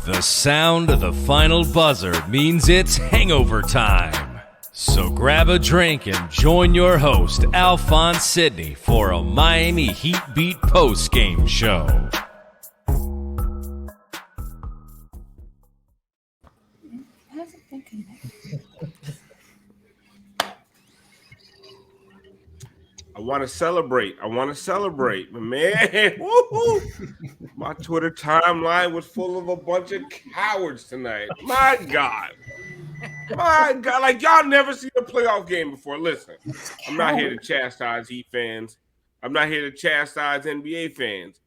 The sound of the final buzzer means it's hangover time. So grab a drink and join your host, Alphonse Sidney, for a Miami Heat Beat post-game show. I want to celebrate. But man, woo-hoo, my Twitter timeline was full of a bunch of cowards tonight. My God. Like, y'all never seen a playoff game before. Listen, I'm not here to chastise Heat fans. I'm not here to chastise NBA fans.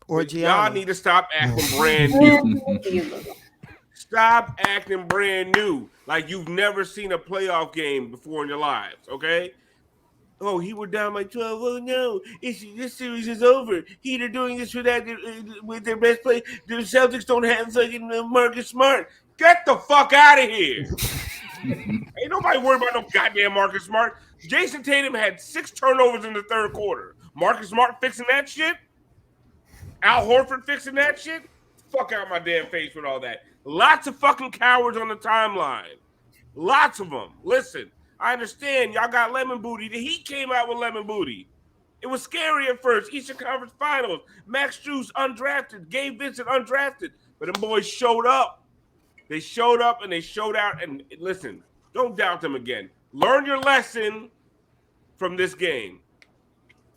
Or y'all need to stop acting brand new. Stop acting brand new. Like you've never seen a playoff game before in your lives, okay? Oh, he were down by 12. Oh, no. This series is over. Heat are doing this for that with their best play. The Celtics don't have fucking Marcus Smart. Get the fuck out of here. Ain't nobody worried about no goddamn Marcus Smart. Jason Tatum had 6 turnovers in the third quarter. Marcus Smart fixing that shit? Al Horford fixing that shit? Fuck out my damn face with all that. Lots of fucking cowards on the timeline. Lots of them. Listen. I understand y'all got lemon booty. The Heat came out with lemon booty. It was scary at first. Eastern Conference Finals. Max Strus undrafted. Gabe Vincent undrafted. But them boys showed up. They showed up and they showed out. And listen, don't doubt them again. Learn your lesson from this game.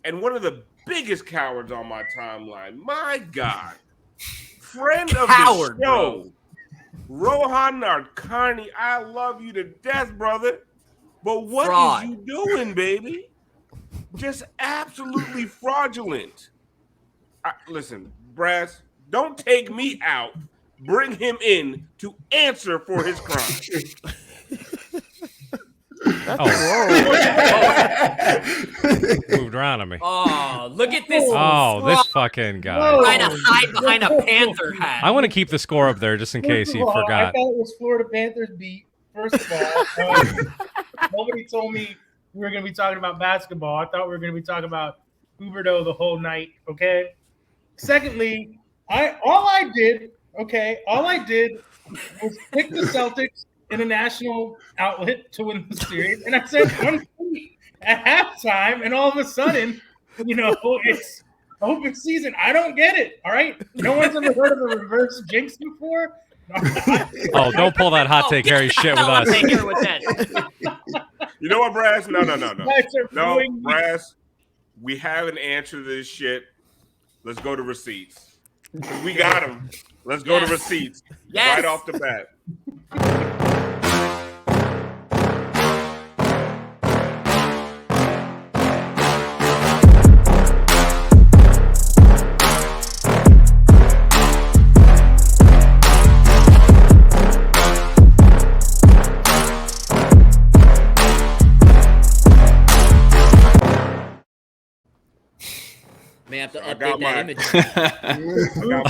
And one of the biggest cowards on my timeline, my God, friend of the show, Rohan Receipts. I love you to death, brother. But what is you doing, baby? Just absolutely fraudulent. Listen, Brass, don't take me out. Bring him in to answer for his crime. Moved around on me. Oh, look at this. Oh, this fucking guy. Trying to hide behind a Panther hat. I want to keep the score up there just in case he forgot. I thought it was Florida Panthers beat. First of all, nobody told me we were going to be talking about basketball. I thought we were going to be talking about Huberdeau the whole night, okay? Secondly, all I did was pick the Celtics in a national outlet to win the series, and I said one tweet at halftime, and all of a sudden, it's open season. I don't get it, all right? No one's ever heard of a reverse jinx before? Oh, don't pull that hot take Harry shit with us. You know what, Brass? No. No, Brass, we have an answer to this shit. Let's go to receipts. We got them. Let's go to receipts. Yes. Right off the bat. May have to update that image.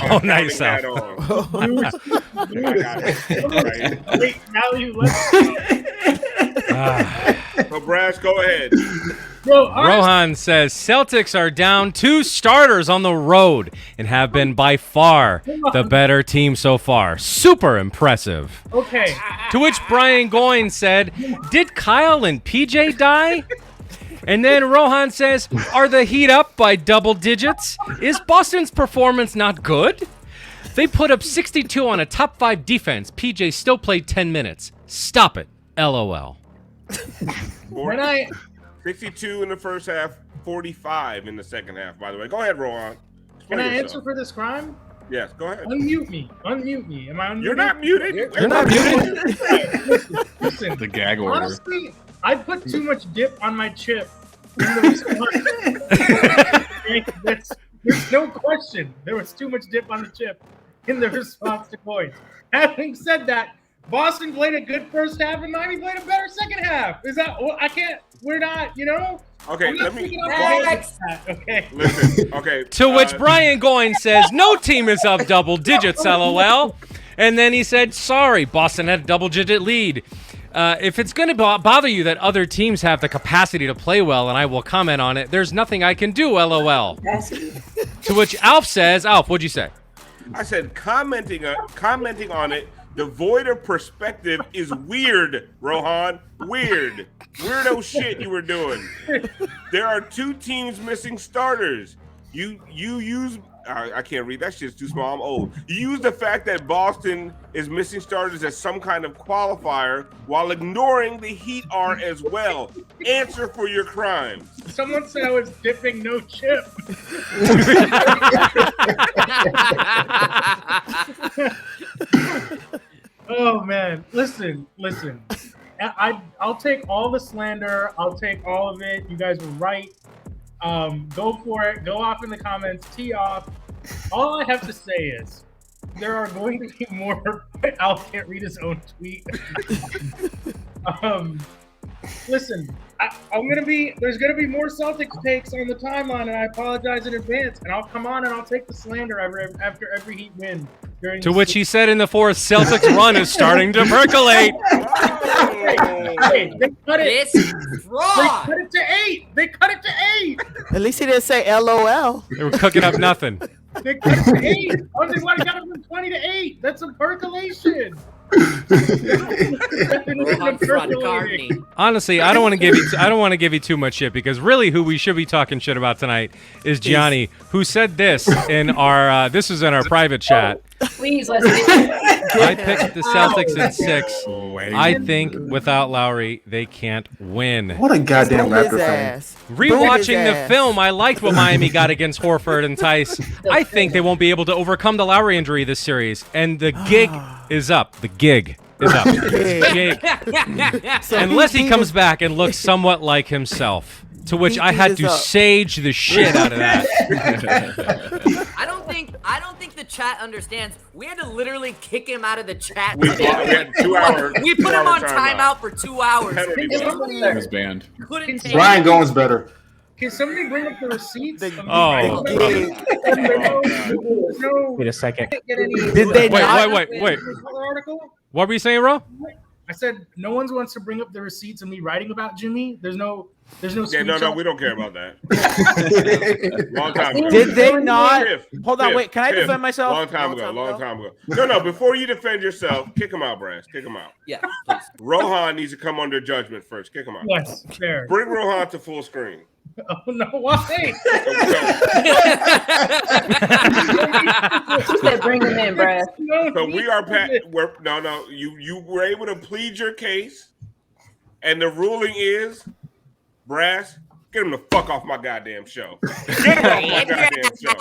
Oh, nice. Wait, now you left. So, Brass, go ahead. Rohan says Celtics are down 2 starters on the road and have been by far the better team so far. Super impressive. Okay. To which Brian Goins said, did Kyle and PJ die? And then Rohan says, are the Heat up by double digits? Is Boston's performance not good? They put up 62 on a top 5 defense. PJ still played 10 minutes. Stop it. LOL. 62 in the first half, 45 in the second half, by the way. Go ahead, Rohan. Can I answer for this crime? Yes, go ahead. Unmute me. Am I unmuted? You're not muted. You're not muted. Listen, the gag order. Honestly, I put too much dip on my chip. There's no question. There was too much dip on the chip in the response to Goins. Having said that, Boston played a good first half and Miami played a better second half. Is that? Well, we're not. Okay, let me. Okay. Listen. Okay. To which Brian Goins says, no team is up double digits. LOL. And then he said, sorry, Boston had a double-digit lead. If it's going to bother you that other teams have the capacity to play well, and I will comment on it, there's nothing I can do, LOL. To which Alf says, Alf, what'd you say? I said commenting on it devoid of perspective is weird, Rohan. Weird. Weirdo shit you were doing. There are 2 teams missing starters. You use I can't read. That shit's too small. I'm old. You use the fact that Boston is missing starters as some kind of qualifier while ignoring the Heat are as well. Answer for your crimes. Someone said I was dipping no chip. Oh man, listen. I'll take all the slander. I'll take all of it. You guys were right. Go for it. Go off in the comments. Tee off. All I have to say is there are going to be more. Al can't read his own tweet. Listen, there's gonna be more Celtics takes on the timeline, and I apologize in advance. And I'll come on and I'll take the slander after every Heat win. To which he said in the fourth, Celtics run is starting to percolate. Hey, they cut it. This is fraud. They cut it to 8. They cut it to 8. At least he didn't say LOL. They were cooking up nothing. They cut it to 8. Oh, they would have got it from 20 to 8. That's a percolation. Honestly, I don't want to give you too much shit because really, who we should be talking shit about tonight is Gianni, who said this in our this was in our private chat. Please, let's get it. I picked the Celtics in 6. I think without Lowry, they can't win. What a goddamn Boom his Raptor fan. ass. Rewatching the film, I liked what Miami got against Horford and Tice. I think they won't be able to overcome the Lowry injury this series, and the gig is up. The gig is up. Gig. So Unless he comes back and looks somewhat like himself, to which I had to sage the shit out of that. I don't think the chat understands. We had to literally kick him out of the chat. We had 2 hours. We put him on timeout. timeout for 2 hours. Penalty He block. was banned. Couldn't take Brian Goins better. Can somebody bring up the receipts? Oh, No. Wait a second. Did they not? Wait. Article? What were you saying, Ro? I said no one wants to bring up the receipts of me writing about Jimmy. There's no. Yeah, no, we don't care about that. Long time ago. Did they not? Hold on, wait. Can I defend myself? Long time ago. No, before you defend yourself, kick him out, Brass. Kick him out. Yeah, please. Rohan needs to come under judgment first. Kick him out. Yes, fair. Bring Rohan to full screen. Oh no, why? She said, "Bring him in, Brad." So we are you were able to plead your case, and the ruling is, Brass, get him the fuck off my goddamn show. Get him off my goddamn show.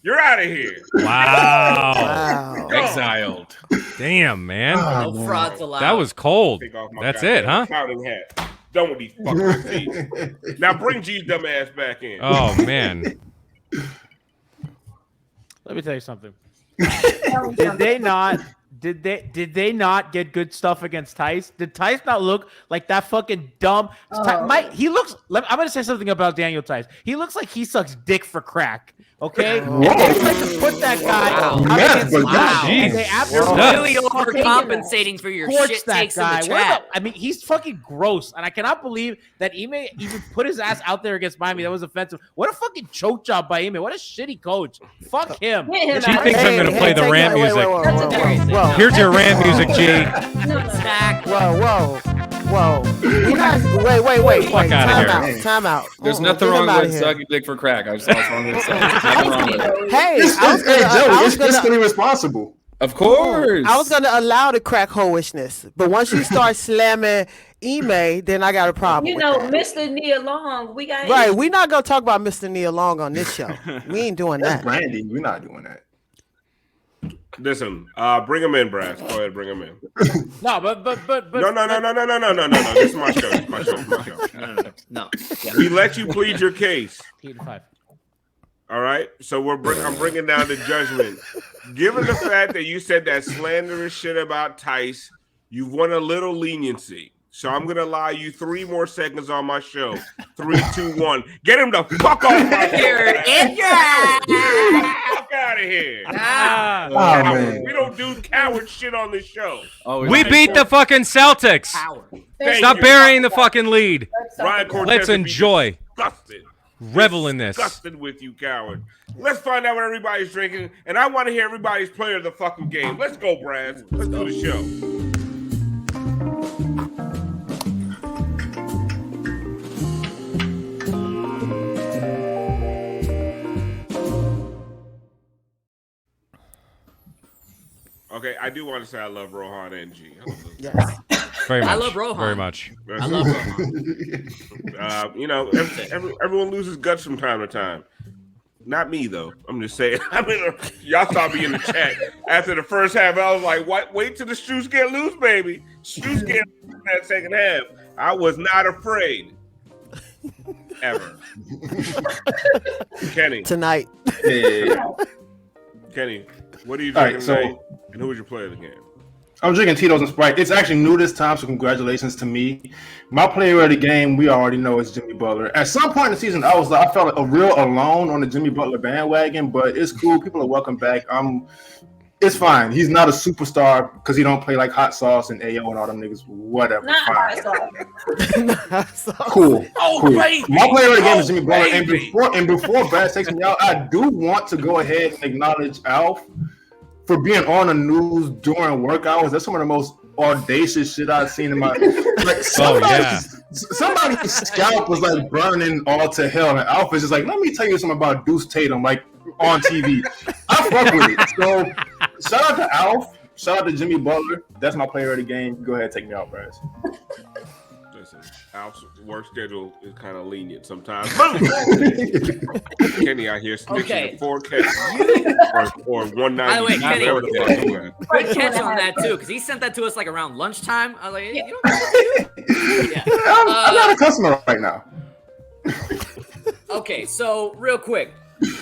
You're out of here. Wow. Exiled. Damn, man. No frauds allowed. That was cold. Take off my That's it, goddamn huh? Counting hat. Done with these fucking receipts. Now bring G's dumb ass back in. Oh, man. Let me tell you something. Did they not get good stuff against Tice? Did Tice not look like that fucking dumb? He looks. I'm gonna say something about Daniel Tice. He looks like he sucks dick for crack. Okay, and they tried to put that guy out against and they Really overcompensating for your torched shit that takes in guy. the chat. I mean, he's fucking gross, and I cannot believe that Ime even put his ass out there against Miami. That was offensive. What a fucking choke job by Ime. What a shitty coach. Fuck him. Get him She out. thinks I'm going to play the rant music. Whoa. Here's your rant music, G. Whoa. You guys, wait. Fuck outta Time out. There's nothing wrong with sucking dick for crack. I just wrong with that. Hey, It's fiscally responsible. Of course. I was gonna allow the crack hoishness, but once you start slamming Ime, then I got a problem. You with know, that. Mr. Nia Long, we got Right, we're not gonna talk about Mr. Nia Long on this show. We ain't doing That's that. Brandy. We're not doing that. Listen, bring him in, Brass. Go ahead, bring him in. No, but No. This is my show. This is my show. No. Yeah. We let you plead your case. 8-5. All right, so I'm bringing down the judgment. Given the fact that you said that slanderous shit about Tice, you've won a little leniency. So I'm gonna allow you 3 more seconds on my show. 3, 2, 1. Get him the fuck off my show. Fuck out of here. Man. We don't do coward shit on this show. We beat the fucking Celtics. Thank Stop you. burying the fucking lead. Ryan Cortez Let's would be enjoy. disgusted. Revel in this. Disgusted with you, coward. Let's find out what everybody's drinking, and I want to hear everybody's player of the fucking game. Let's go, Brass. Let's do the show. Okay, I do want to say I love Rohan and G. Yes. Very much. I love Rohan. Very much. I love Rohan. You know, everyone loses guts from time to time. Not me though. I'm just saying. I mean, y'all saw me in the chat after the first half. I was like, "What? Wait till the Stoops get loose, baby." Stoops get loose in that second half. I was not afraid. Ever. Kenny. Tonight. Kenny, what are you drinking tonight? And who was your player of the game? I'm drinking Tito's and Sprite. It's actually new this time, so congratulations to me. My player of the game, we already know, is Jimmy Butler. At some point in the season, I felt a real alone on the Jimmy Butler bandwagon, but it's cool. People are welcome back. It's fine. He's not a superstar because he don't play like Hot Sauce and AO and all them niggas. Whatever. Not fine. Hot Sauce. Cool. Oh, cool. baby. My player of the game is Jimmy Butler. Baby. And before Brad takes me out, I do want to go ahead and acknowledge Alf for being on the news during work hours. That's some of the most audacious shit I've seen in my like. Somebody's scalp was like burning all to hell, and Alf is just like, let me tell you something about Deuce Tatum, like on TV. I fuck with it. So shout out to Alf. Shout out to Jimmy Butler. That's my player of the game. Go ahead, take me out, Bryce. Listen, Alf's work schedule is kind of lenient sometimes. Kenny out here snitching to 4K or 190. By the way, Kenny, whatever the fuck he went. good catch on that too, because he sent that to us like around lunchtime. I was like, Yeah. you don't yeah. I'm not a customer right now. Okay, so real quick,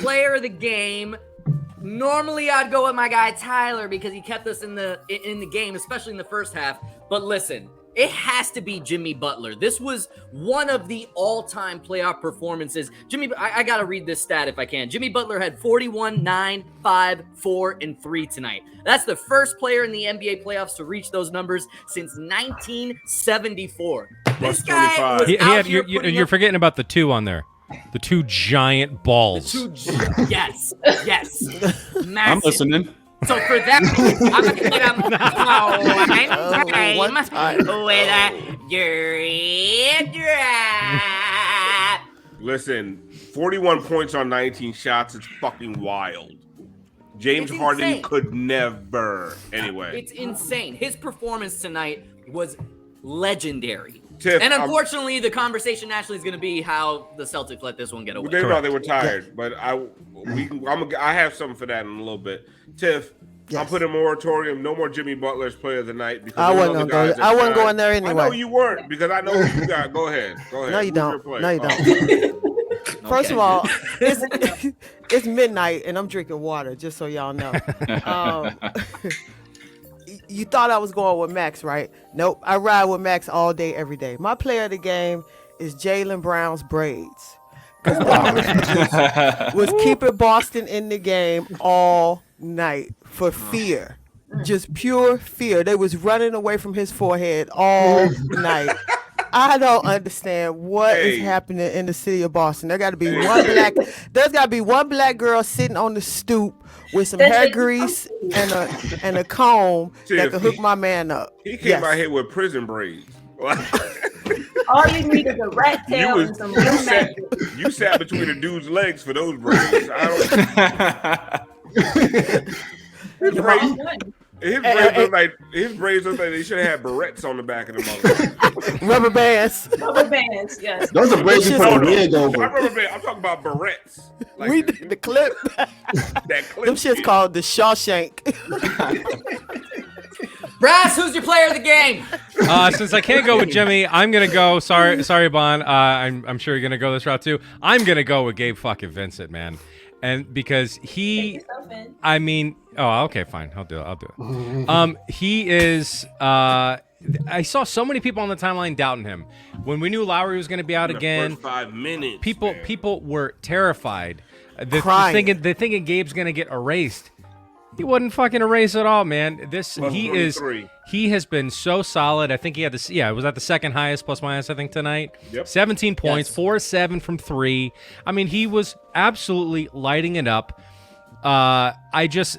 player of the game. Normally, I'd go with my guy Tyler because he kept us in the game, especially in the first half. But listen, it has to be Jimmy Butler. This was one of the all-time playoff performances. I got to read this stat if I can. Jimmy Butler had 41, 9, 5, 4, and 3 tonight. That's the first player in the NBA playoffs to reach those numbers since 1974. This guy was out here You're forgetting about the 2 on there. The 2 giant balls. Yes. Massive. I'm listening. So for that, I'm going to get him with a Listen, 41 points on 19 shots is fucking wild. James It's Harden insane. could never. Anyway. It's insane. His performance tonight was legendary. Tiff, And unfortunately, the conversation nationally is going to be how the Celtics let this one get away. They thought they were tired, but I have something for that in a little bit. Tiff, Yes. I'll put a moratorium. No more Jimmy Butler's player of the night. Because I wasn't gonna go. I wasn't going there anyway. I know you weren't because I know who you got. Go ahead. No, you Who's your don't. player? No, you Oh. don't. First of all, it's midnight and I'm drinking water, just so y'all know. You thought I was going with Max, right? Nope. I ride with Max all day, every day. My player of the game is Jaylen Brown's braids. Was keeping Boston in the game all night for fear. Just pure fear. They was running away from his forehead all night. I don't understand what is happening in the city of Boston. There's got to be one black girl sitting on the stoop with some hair grease and a comb that can hook my man up. He came out here with prison braids. All you need is a rat tail and some blue magic. You sat between a dude's legs for those braids. His braids look like they should have had barrettes on the back of the mother. Rubber bands. Rubber bands, yes. Those are braids you put a wig over. I'm talking about barrettes. Like We did the clip. that clip. Them shit's called the Shawshank. Brass, who's your player of the game? Since I can't go with Jimmy, I'm gonna go. Sorry, Bon. I'm sure you're gonna go this route too. I'm gonna go with Gabe fucking Vincent, man, and because he, I mean, oh, okay, fine, I'll do it. He is. I saw so many people on the timeline doubting him when we knew Lowry was gonna be out again. First 5 minutes. People were terrified. They're Crying. thinking Gabe's gonna get erased. He wouldn't fucking erase it all, man. Plus He 23. has been so solid. I think he had this. Yeah, it was at the second highest plus minus. I think tonight. Yep. 17 points, Yes. 4-7 from 3. I mean, he was absolutely lighting it up. I just,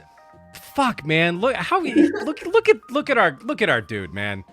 fuck, man. Look how look at our dude, man.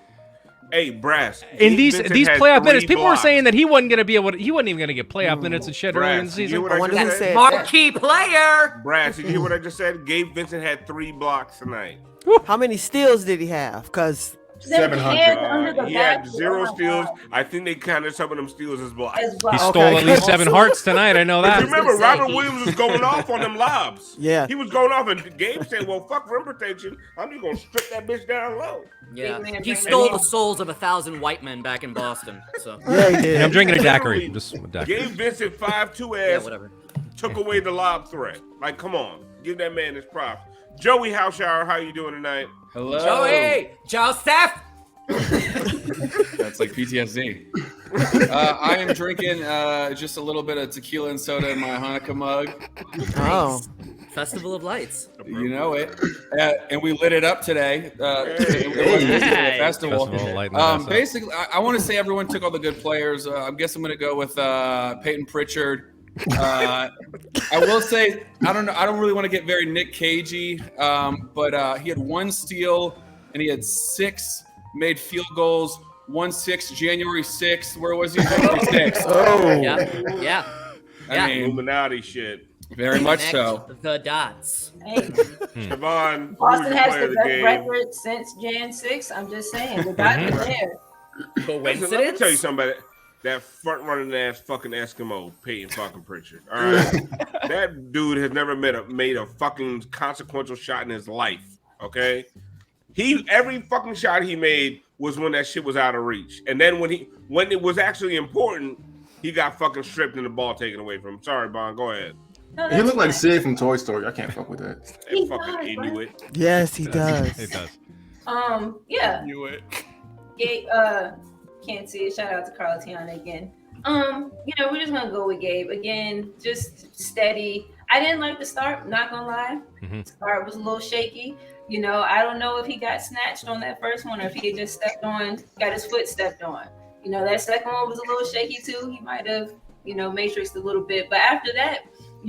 Hey, Brass. In Gabe these Vincent had playoff 3 minutes, people were blocks. saying that he wasn't even gonna get playoff minutes and shit early in the Brass, you hear season. what I I wonder who just said? said that. Marquee player. Brass, did you hear what I just said? Gabe Vincent had 3 blocks tonight. How many steals did he have? Because 700. Hands under the He had basket. 0 Oh my steals. God. I think they counted some of them steals as blocks. As well. He stole Okay. at least 7 hearts tonight. I know But that. remember, say, Robert he- Williams was going off on them lobs. Yeah. He was going off, and Gabe said, well, fuck rim protection. I'm just going to strip that bitch down low. Yeah, Big man he bring stole it the on. souls of 1,000 white men back in Boston. So yeah, he did. And I'm drinking a daiquiri. Literally, Just a daiquiri. Gabe Vincent 5'2" yeah, ass whatever. took away the lob threat. Like, come on. Give that man his props. Joey Haushour, how you doing tonight? Hello. Joey, Joseph. That's like PTSD. I am drinking just a little bit of tequila and soda in my Hanukkah mug. Oh. Festival of Lights. You know it. And we lit it up today. It was basically a festival. Festival of Light and the Basically, I want to say everyone took all the good players. I guess I'm going to go with Peyton Pritchard. I will say I don't really want to get very Nick Cagey, but he had 1 steal and he had 6 made field goals. 1-6 January 6th. Where was he? January 6th. Oh. Yeah. I mean, Illuminati shit. very much Connect so. the dots. Hey, Siobhan, who's Boston the has player the of the best game? record since Jan 6. I'm just saying. The dots are there. Listen, let me Coincidence? tell you something about that front running ass fucking Eskimo, Peyton fucking Pritchard. All right, that dude has never made a fucking consequential shot in his life. Okay, every fucking shot he made was when that shit was out of reach, and then when it was actually important, he got fucking stripped and the ball taken away from him. Sorry, Bond, go ahead. No, He that's looked like fine. Sid from Toy Story. I can't fuck with that. That He fucking does, bro. Inuit. Yes, he does. It does. Yeah. Knew it. Gabe, can't see it. Shout out to Carla Tiana again. We're just gonna go with Gabe again. Just steady. I didn't like the start. Not gonna lie. Mhm. Start was a little shaky. I don't know if he got snatched on that first one or if he had just got his foot stepped on. That second one was a little shaky too. He might have, matrixed a little bit. But after that,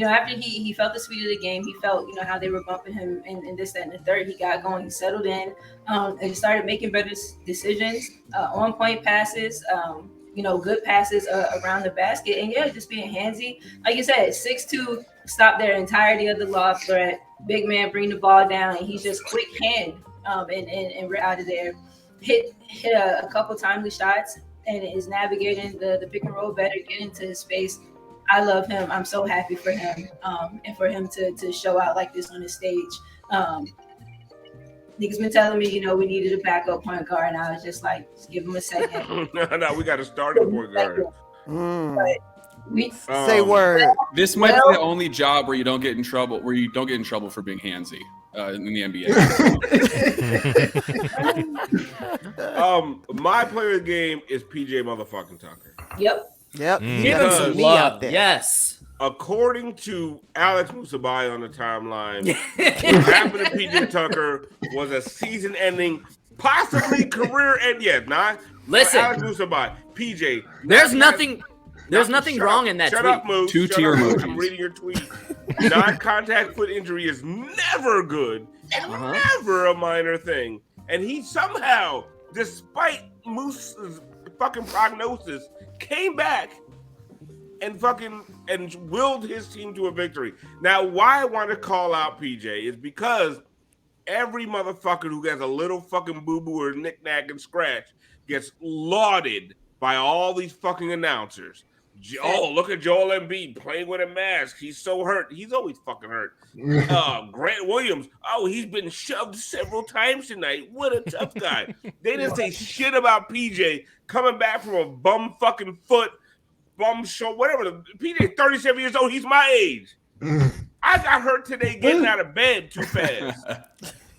after he felt the speed of the game, he felt, how they were bumping him in this, that, and the third. He got going, he settled in, and he started making better decisions, on-point passes, good passes around the basket. And yeah, just being handsy. Like you said, 6'2", stopped their entirety of the lob threat. Big man bring the ball down, and he's just quick hand, and we're out of there. Hit a couple timely shots, and is navigating the pick and roll better, getting to his space. I love him. I'm so happy for him, and for him to show out like this on the stage. Niggas been telling me, we needed a backup point guard, and I was just like, just give him a second. No, we got to start the point guard. Say word. This might be the only job where you don't get in trouble. Where you don't get in trouble for being handsy in the NBA. My player of the game is PJ motherfucking Tucker. Yep. Yep. Mm. He Give him got some some knee love. out there. Yes. According to Alex Musibay on the timeline, what happened to PJ Tucker was a season-ending, possibly career-end. Yes, not. Listen. Alex Musibay, PJ. There's nothing Shut wrong up. in that Shut tweet. up, Moose. Two Shut tier up, Moose. emojis. I'm reading your tweet. Non-contact foot injury is never good and never a minor thing. And he somehow, despite Moose's fucking prognosis, came back and willed his team to a victory. Now, why I want to call out PJ is because every motherfucker who has a little fucking boo-boo or knick-knack and scratch gets lauded by all these fucking announcers. Oh, look at Joel Embiid playing with a mask. He's so hurt. He's always fucking hurt. Grant Williams. Oh, he's been shoved several times tonight. What a tough guy. They didn't say shit about PJ coming back from a bum fucking foot, bum show, whatever. PJ, 37 years old. He's my age. I got hurt today getting out of bed too fast.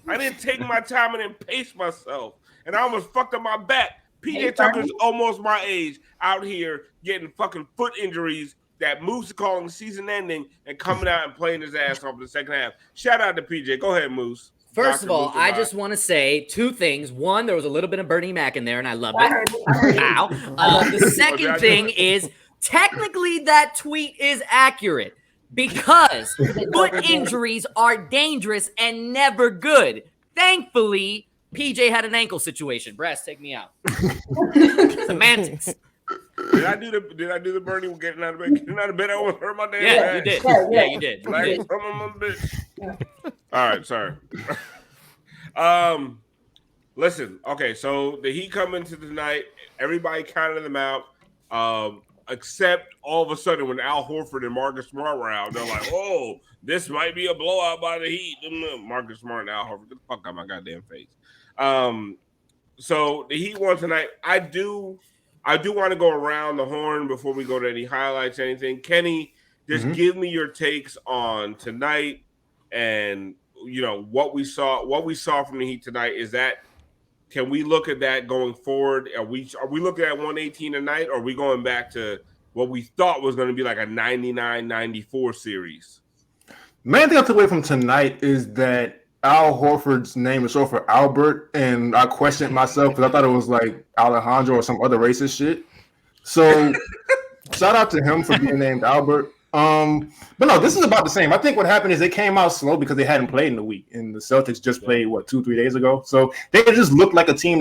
I didn't take my time and then pace myself. And I almost fucked up my back. PJ Tucker's almost my age out here getting fucking foot injuries that Moose calling season ending and coming out and playing his ass off in the second half. Shout out to PJ. Go ahead, Moose. First Dr. of all, Moose I and just want to say two things. One, there was a little bit of Bernie Mac in there, and I loved it. I heard it. Wow. The second thing is technically that tweet is accurate because foot injuries are dangerous and never good. Thankfully, PJ had an ankle situation. Brass, take me out. Semantics. Did I do the Bernie getting out of bed? Getting out of bed, I almost hurt my damn Yeah, back. you did. Yeah. Yeah, you did. You Like, did. some of my bitch. All right, sorry. Listen. Okay, so the Heat come into tonight. Everybody counted them out, except all of a sudden when Al Horford and Marcus Smart were out, they're like, "Oh, this might be a blowout by the Heat." Marcus Smart and Al Horford, get the fuck out of my goddamn face. So the Heat won tonight. I do want to go around the horn before we go to any highlights, anything. Kenny, just give me your takes on tonight and what we saw from the Heat tonight. Is that, can we look at that going forward? Are we looking at 118 tonight, or are we going back to what we thought was going to be like a 99-94 series? Main thing I took away from tonight is that Al Horford's name is short for Albert, and I questioned myself because I thought it was like Alejandro or some other racist shit. So shout out to him for being named Albert. But no, this is about the same. I think what happened is they came out slow because they hadn't played in a week, and the Celtics just played 2-3 days ago. So they just looked like a team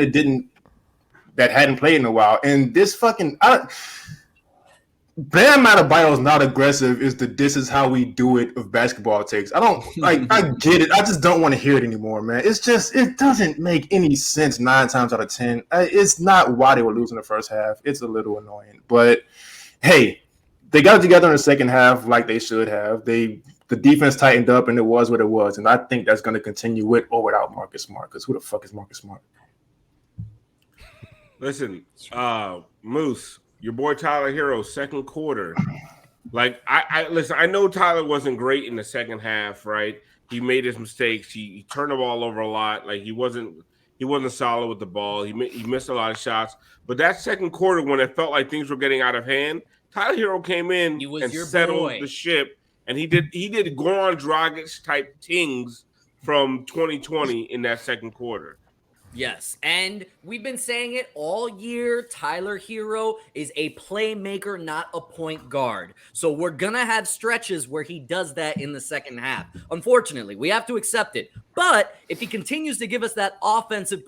that hadn't played in a while. And this fucking Bam Adebayo is not aggressive. This is how we do it of basketball takes. I don't like. I get it. I just don't want to hear it anymore, man. It's just, it doesn't make any sense 9 times out of 10. It's not why they were losing the first half. It's a little annoying, but hey, they got it together in the second half like they should have. The defense tightened up, and it was what it was. And I think that's going to continue with or without Marcus Smart. Because who the fuck is Marcus Smart? Listen, Moose, your boy Tyler Hero, second quarter. Like, I listen, I know Tyler wasn't great in the second half, right? He made his mistakes. He turned the ball over a lot. Like, he wasn't solid with the ball. He missed a lot of shots. But that second quarter, when it felt like things were getting out of hand, Tyler Hero came in and settled the ship, and he did Goran Dragic type things from 2020 in that second quarter. Yes, and we've been saying it all year. Tyler Hero is a playmaker, not a point guard. So we're going to have stretches where he does that in the second half. Unfortunately, we have to accept it. But if he continues to give us that offensive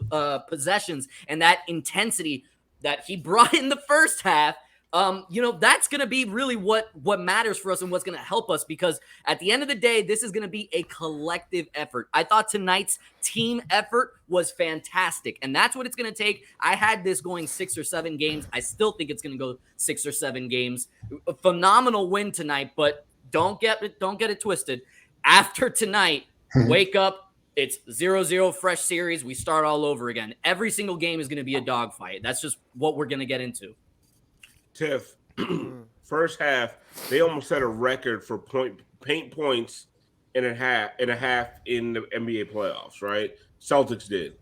possessions and that intensity that he brought in the first half, that's going to be really what matters for us and what's going to help us, because at the end of the day, this is going to be a collective effort. I thought tonight's team effort was fantastic, and that's what it's going to take. I had this going 6 or 7 games. I still think it's going to go 6 or 7 games. A phenomenal win tonight, but don't get it twisted. After tonight, wake up. It's 0-0 fresh series. We start all over again. Every single game is going to be a dogfight. That's just what we're going to get into. Tiff, first half, they almost set a record for paint points in a half in the NBA playoffs, right? Celtics did.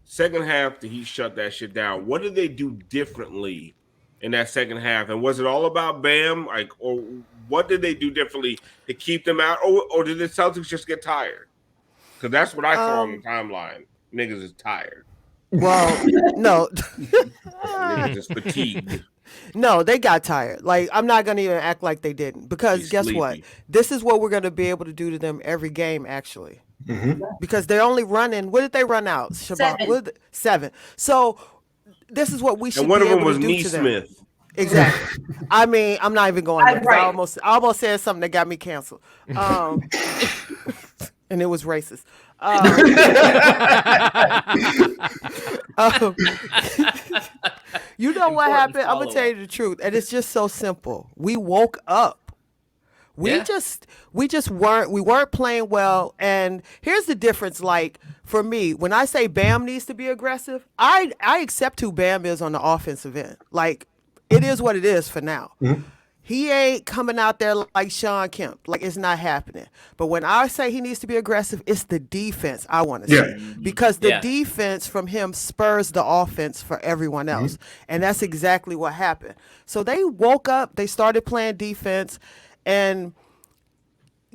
Second half, the Heat shut that shit down. What did they do differently in that second half? And was it all about Bam? Or what did they do differently to keep them out? Or did the Celtics just get tired? Because that's what I saw on the timeline. Niggas is tired. Well, no. Niggas is fatigued. No, they got tired. Like, I'm not going to even act like they didn't, because guess what? This is what we're going to be able to do to them every game, actually. Because they're only running, what did they run out? Siobhan? 7. So this is what we should be able to do to them. And one of them was Neesmith. Exactly. I mean, I'm not even going there. Right. I almost said something that got me canceled. And it was racist. You know what happened? I'm gonna tell you the truth, and it's just so simple. We woke up. We weren't playing well. And here's the difference. Like, for me, when I say Bam needs to be aggressive, I accept who Bam is on the offensive end. Like, it is what it is for now. He ain't coming out there like Sean Kemp. Like, it's not happening. But when I say he needs to be aggressive, it's the defense I want to see. Because the defense from him spurs the offense for everyone else. And that's exactly what happened. So they woke up, they started playing defense, and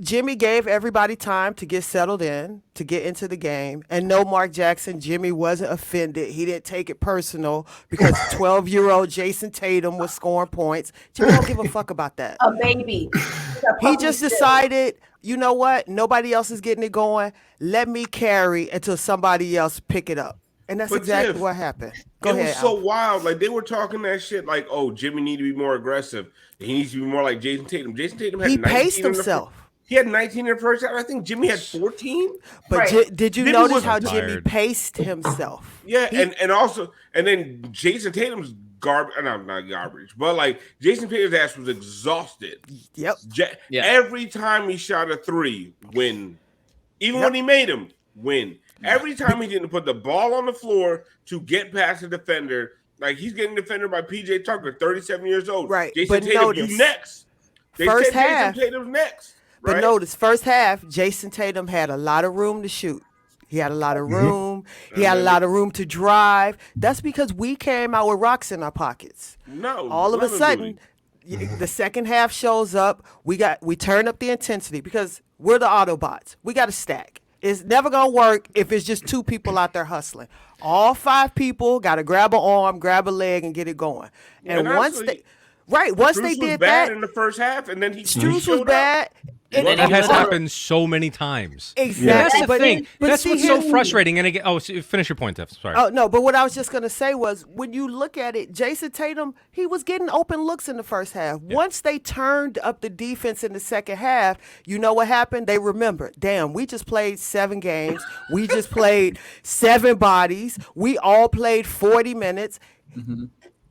Jimmy gave everybody time to get settled in, to get into the game. And no, Mark Jackson, Jimmy wasn't offended. He didn't take it personal because 12-year-old Jason Tatum was scoring points. Jimmy don't give a fuck about that. A baby. He just decided, you know what? Nobody else is getting it going. Let me carry until somebody else pick it up. And that's exactly what happened. Go ahead. It was so wild. Like, they were talking that shit like, oh, Jimmy need to be more aggressive. He needs to be more like Jason Tatum. Jason Tatum had 19 paced himself. He had 19 in the first half. I think Jimmy had 14. But did you notice how Jimmy paced himself? Yeah, and then Jason Tatum's garbage. No, not garbage, but like Jason Tatum's ass was exhausted. Yep. Every time he shot a three, win. Even when he made him, win. Every time he didn't put the ball on the floor to get past the defender, like he's getting defended by PJ Tucker, 37 years old. Right. Jason Tatum, you next. They first said half, Jason Tatum's next. But right? notice, first half, Jason Tatum had a lot of room to shoot. He had a lot of room. He had a lot of room to drive. That's because we came out with rocks in our pockets. No. All of a sudden, the second half shows up. We turn up the intensity because we're the Autobots. We got to stack. It's never going to work if it's just two people out there hustling. All five people got to grab an arm, grab a leg, and get it going. And once they... Right, once Strus they did was bad that in the first half, and then Strus was bad. And that has happened so many times. Exactly. That's the thing. That's what's so frustrating. And again, finish your point, Tiff. Sorry. Oh no, but what I was just gonna say was, when you look at it, Jason Tatum, he was getting open looks in the first half. Yeah. Once they turned up the defense in the second half, you know what happened? They remembered, damn, we just played 7 games. We just played 7 bodies. We all played 40 minutes.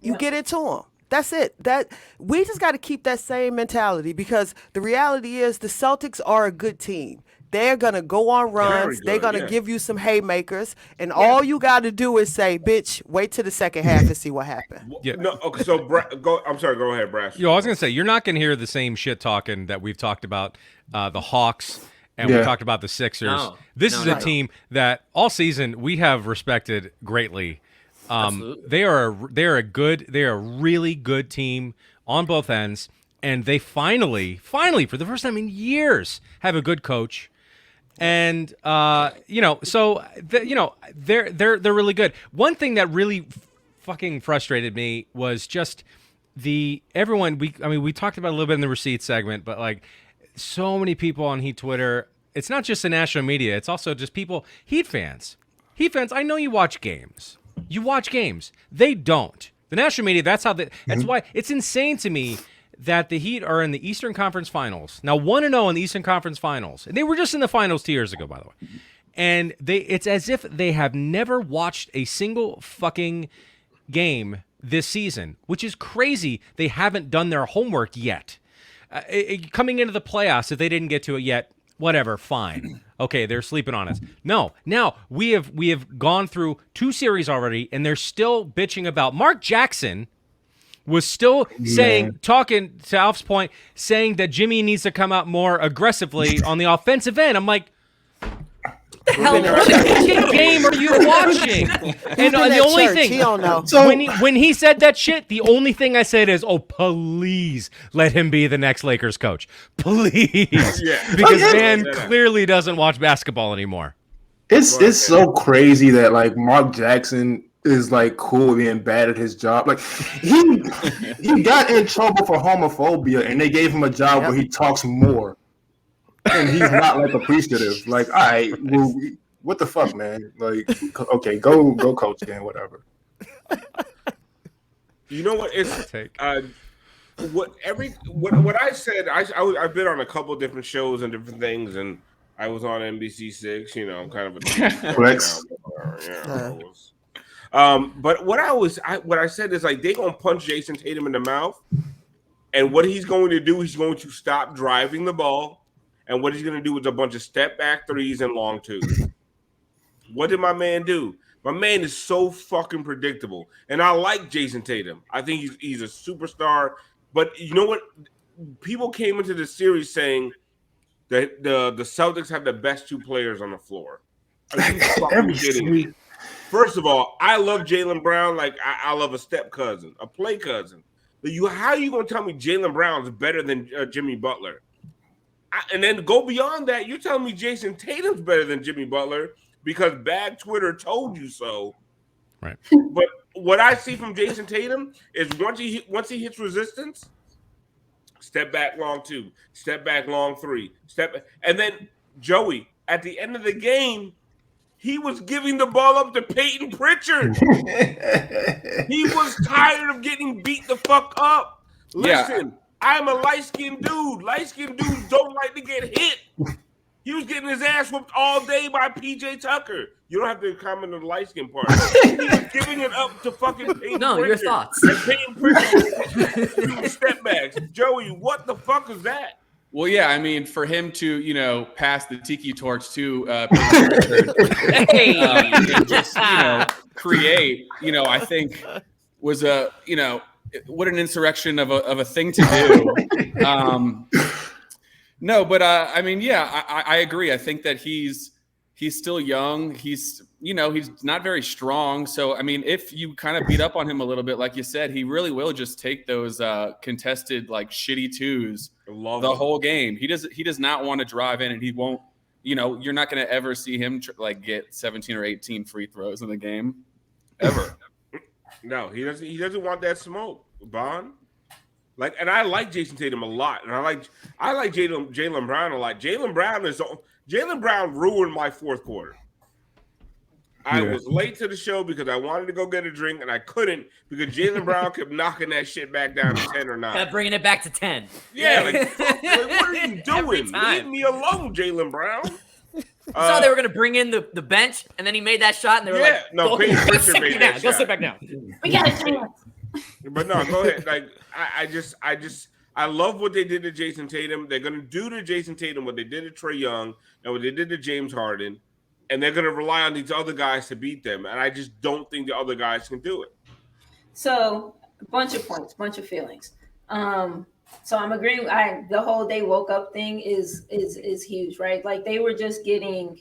You get into them. That's it. That we just got to keep that same mentality, because the reality is the Celtics are a good team. They're going to go on runs. They're going to give you some haymakers. And all you got to do is say, bitch, wait till the second half and see what happens. Yeah. No, okay, so I'm sorry, go ahead, Brass. I was going to say, you're not going to hear the same shit talking that we've talked about the Hawks and we talked about the Sixers. This is a team that all season we have respected greatly. They are a really good team on both ends, and they finally for the first time in years have a good coach. And they're really good. One thing that really fucking frustrated me was just we talked about it a little bit in the receipt segment, but like so many people on Heat Twitter, it's not just the national media, it's also just people, Heat fans. I know you watch games. They don't. The national media, that's why it's insane to me that the Heat are in the Eastern Conference Finals. Now 1-0 in the Eastern Conference Finals. And they were just in the finals 2 years ago, by the way. And it's as if they have never watched a single fucking game this season, which is crazy. They haven't done their homework yet. Coming into the playoffs, if they didn't get to it yet, whatever, fine. Okay, they're sleeping on us. No, now we have gone through 2 series already, and they're still bitching about Mark Jackson was still talking to Alf's point, saying that Jimmy needs to come out more aggressively on the offensive end. I'm like, what fucking game are you watching? And the only thing, he don't know. So, when he said that shit, the only thing I said is, "Oh, please let him be the next Lakers coach, please," because man clearly doesn't watch basketball anymore. It's so crazy that like Mark Jackson is like cool being bad at his job. Like he got in trouble for homophobia, and they gave him a job where he talks more. And he's not like appreciative. Like, all right, well, what the fuck, man? Like, okay, go coach then, whatever. You know what? It's what I said. I've been on a couple different shows and different things, and I was on NBC6. You know, I'm kind of a flex. But what I said is like, they gonna punch Jason Tatum in the mouth, and what he's going to do, he's going to stop driving the ball. And what he's going to do is a bunch of step-back threes and long twos. What did my man do? My man is so fucking predictable. And I like Jason Tatum. I think he's a superstar. But you know what? People came into the series saying that the Celtics have the best 2 players on the floor. Are you fucking kidding me? First of all, I love Jaylen Brown like I love a step cousin, a play cousin. But how are you going to tell me Jaylen Brown is better than Jimmy Butler? And then go beyond that, you're telling me Jason Tatum's better than Jimmy Butler because bad Twitter told you so. Right. But what I see from Jason Tatum is once he hits resistance, step back long 2, step back long 3, and then Joey at the end of the game, he was giving the ball up to Peyton Pritchard. He was tired of getting beat the fuck up. Listen, I'm a light-skinned dude. Light-skinned dudes don't like to get hit. He was getting his ass whooped all day by PJ Tucker. You don't have to comment on the light-skin part. He was giving it up to fucking Peyton Pritchard. your thoughts. And Peyton Pritchard step backs. Joey, what the fuck is that? Well, yeah, I mean, for him to, pass the tiki torch to Peyton Pritchard, and just, create, I think was what an insurrection of a thing to do. No, but I mean, yeah, I agree. I think that he's still young. He's not very strong. So, I mean, if you kind of beat up on him a little bit, like you said, he really will just take those contested, like, shitty 2s the whole game. He does not want to drive in, and he won't, you're not going to ever see him get 17 or 18 free throws in the game ever. No, he doesn't want that smoke, Bond. And I like Jason Tatum a lot, and I like Jaylen Brown a lot. Jaylen Brown ruined my fourth quarter. I was late to the show because I wanted to go get a drink, and I couldn't because Jaylen Brown kept knocking that shit back down to 10 or 9. Kept bringing it back to 10. Yeah, what are you doing? Leave me alone, Jaylen Brown. So they were going to bring in the bench, and then he made that shot, and they were like, Peyton Pritchard made that shot. Go sit back down. We got a chance. But no, go ahead. I love what they did to Jason Tatum. They're going to do to Jason Tatum what they did to Trae Young and what they did to James Harden, and they're going to rely on these other guys to beat them. And I just don't think the other guys can do it. So, a bunch of points, bunch of feelings. So I'm agreeing. The whole they woke up thing is huge, right? Like they were just getting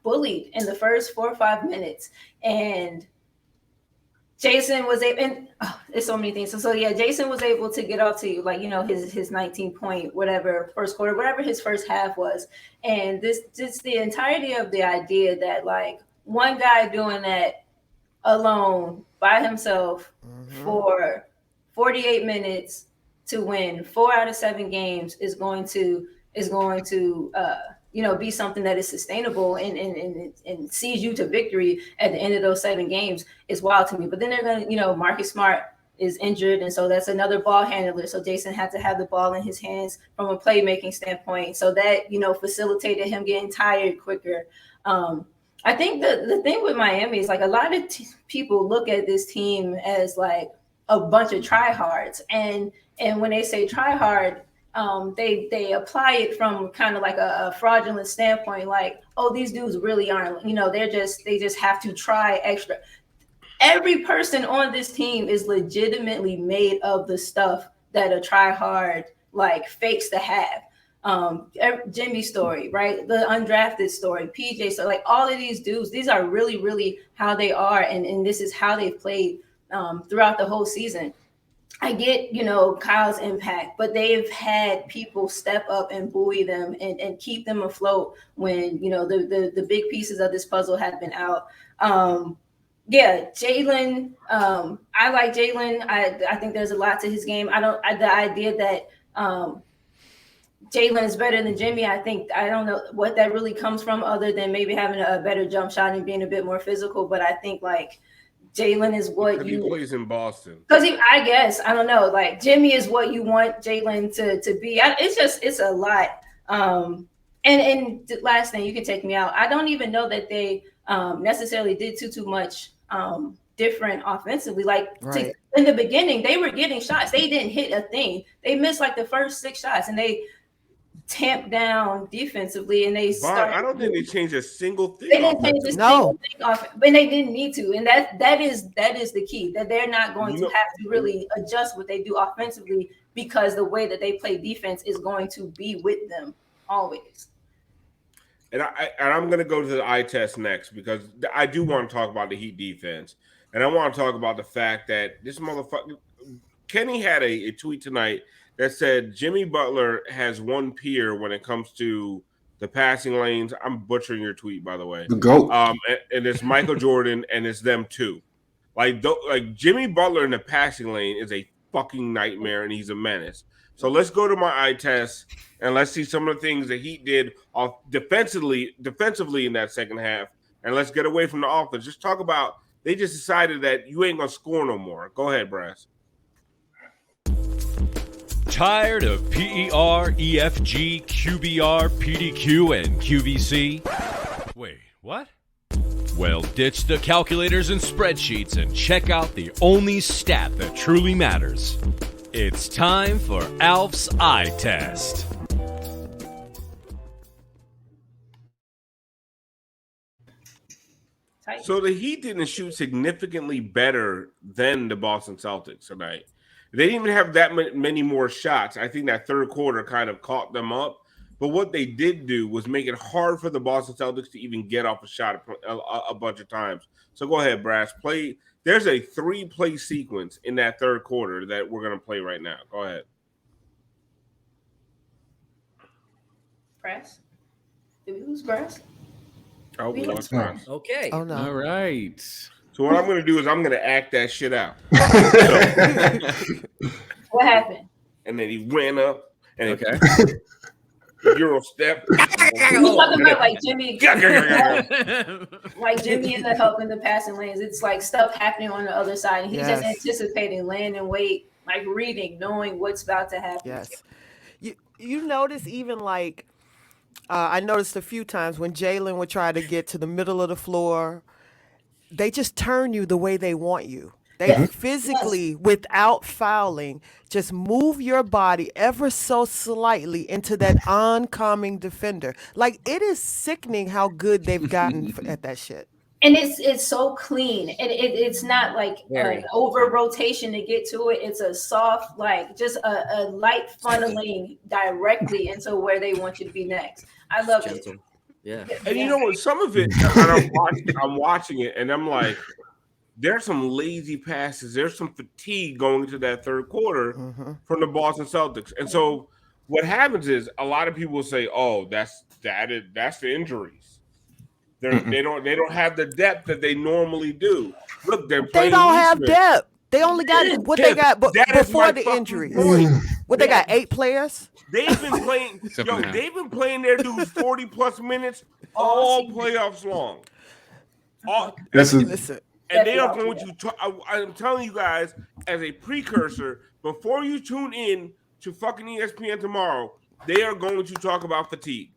bullied in the first 4 or 5 minutes, and Jason was able, and there's so many things. So yeah, Jason was able to get off to you, like, his 19-point, whatever, first quarter, whatever his first half was. And this just the entirety of the idea that like one guy doing that alone by himself for 48 minutes to win 4 out of 7 games is going to be something that is sustainable and sees you to victory at the end of those 7 games is wild to me. But then they're going to, Marcus Smart is injured, and so that's another ball handler. So Jason had to have the ball in his hands from a playmaking standpoint. So that, facilitated him getting tired quicker. I think the thing with Miami is like a lot of people look at this team as like a bunch of tryhards, and when they say tryhard, they apply it from kind of like a fraudulent standpoint, like, oh, these dudes really aren't, they just have to try extra. Every person on this team is legitimately made of the stuff that a tryhard like fakes to have. Jimmy's story, right? The undrafted story, PJ, so like all of these dudes, these are really, really how they are, and this is how they've played throughout the whole season. I get, Kyle's impact, but they've had people step up and buoy them and keep them afloat when, the big pieces of this puzzle have been out. Jaylen, I like Jaylen. I think there's a lot to his game. The idea that Jaylen is better than Jimmy, I don't know what that really comes from other than maybe having a better jump shot and being a bit more physical. But I think like Jaylen is what he plays in Boston. Because I guess, I don't know, like Jimmy is what you want Jaylen to be. It's a lot. And the last thing, you can take me out. I don't even know that they necessarily did too much different offensively. Like in the beginning, they were getting shots. They didn't hit a thing. They missed like the first 6 shots, and they tamped down defensively, and they started. I don't think they changed a single thing. They didn't change a single thing off, but they didn't need to, and that is the key. That they're not going to have to really adjust what they do offensively, because the way that they play defense is going to be with them always. And I'm going to go to the eye test next, because I do want to talk about the Heat defense, and I want to talk about the fact that this motherfucker Kenny had a tweet tonight that said Jimmy Butler has one peer when it comes to the passing lanes. I'm butchering your tweet, by the way. The GOAT. And it's Michael Jordan, and it's them too. Like Jimmy Butler in the passing lane is a fucking nightmare, and he's a menace. So let's go to my eye test, and let's see some of the things that he did defensively in that second half, and let's get away from the offense. Just talk about they just decided that you ain't gonna score no more. Go ahead, Brass. Tired of PER, EFG, QBR, PDQ, and QVC? Wait, what? Well, ditch the calculators and spreadsheets and check out the only stat that truly matters. It's time for Alf's Eye Test. So the Heat didn't shoot significantly better than the Boston Celtics tonight. They didn't even have that many more shots. I think that third quarter kind of caught them up. But what they did do was make it hard for the Boston Celtics to even get off a shot a bunch of times. So go ahead, Brass. Play. There's a 3-play sequence in that third quarter that we're going to play right now. Go ahead. Brass? Did we lose Brass? Oh, we lost Brass. Okay. Oh, no. All right. So what I'm going to do is I'm going to act that shit out. What happened? And then he ran up and Okay. Euro step. You talking about like Jimmy, like Jimmy in the helping the passing lanes. It's like stuff happening on the other side, and he's just anticipating, laying in wait, like reading, knowing what's about to happen. Yes. You notice even like I noticed a few times when Jalen would try to get to the middle of the floor, they just turn you the way they want you. They physically, without fouling, just move your body ever so slightly into that oncoming defender. Like, it is sickening how good they've gotten at that shit. And it's so clean. It's not like an over rotation to get to it. It's a soft, like just a light funneling directly into where they want you to be next. I love it. Yeah. And you know what? Some of it, I'm watching it, and I'm like, there's some lazy passes. There's some fatigue going into that third quarter from the Boston Celtics. And so what happens is a lot of people will say, "Oh, that's the injuries. They don't have the depth that they normally do." Look, they don't have depth. They only got what they got before the injuries. What they got? 8 players. They've been playing. They've been playing their dudes 40+ minutes all playoffs long. Listen. And they are going to I'm telling you guys, as a precursor, before you tune in to fucking ESPN tomorrow, they are going to talk about fatigue.